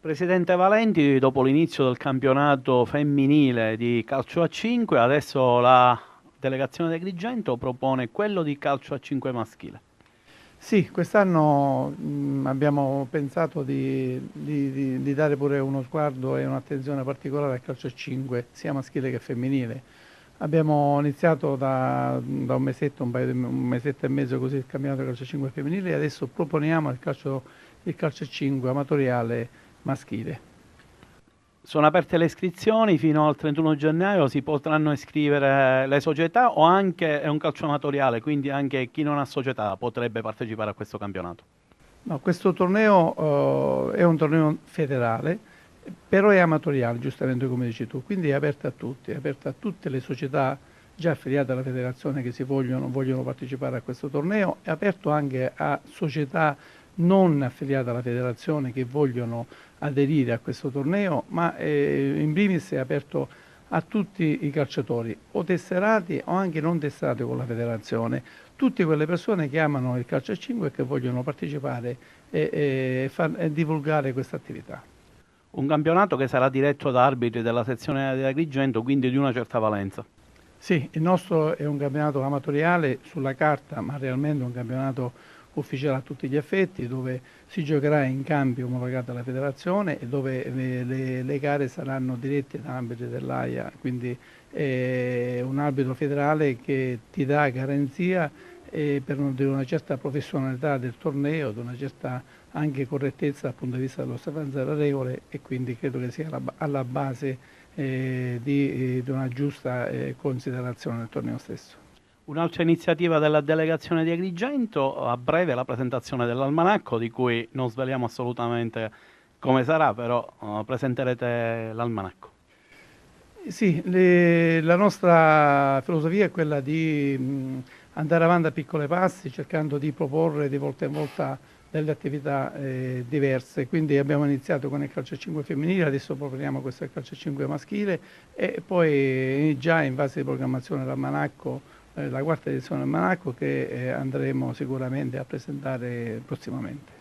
Presidente Valenti, dopo l'inizio del campionato femminile di calcio a 5, adesso la delegazione di Agrigento propone quello di calcio a 5 maschile. Sì, quest'anno abbiamo pensato di dare pure uno sguardo e un'attenzione particolare al calcio a 5, sia maschile che femminile. Abbiamo iniziato da un mesetto, un mesetto e mezzo così il campionato calcio a 5 femminile e adesso proponiamo il calcio a 5 amatoriale maschile. Sono aperte le iscrizioni fino al 31 gennaio, si potranno iscrivere le società o anche è un calcio amatoriale, quindi anche chi non ha società potrebbe partecipare a questo campionato. No, questo torneo è un torneo federale, però è amatoriale, giustamente come dici tu, quindi è aperto a tutti, è aperto a tutte le società già affiliate alla federazione che vogliono partecipare a questo torneo, è aperto anche a società non affiliate alla federazione che vogliono aderire a questo torneo, ma in primis è aperto a tutti i calciatori, o tesserati o anche non tesserati con la federazione, tutte quelle persone che amano il calcio a 5 e che vogliono partecipare e divulgare questa attività. Un campionato che sarà diretto da arbitri della sezione di Agrigento, quindi di una certa valenza. Sì, il nostro è un campionato amatoriale sulla carta, ma realmente un campionato ufficiale a tutti gli effetti, dove si giocherà in campi omologati dalla federazione e dove le gare saranno dirette da arbitri dell'AIA, quindi è un arbitro federale che ti dà garanzia di una certa professionalità del torneo, di una certa anche correttezza dal punto di vista dell'osservanza delle regole e quindi credo che sia alla base di una giusta considerazione del torneo stesso. Un'altra iniziativa della delegazione di Agrigento, a breve la presentazione dell'almanacco, di cui non sveliamo assolutamente come sarà, però presenterete l'almanacco. Sì, la nostra filosofia è quella di andare avanti a piccoli passi, cercando di proporre di volta in volta delle attività diverse. Quindi abbiamo iniziato con il calcio a 5 femminile, adesso proponiamo questo calcio a 5 maschile e poi già in fase di programmazione l'almanacco, la quarta edizione dell'almanacco che andremo sicuramente a presentare prossimamente.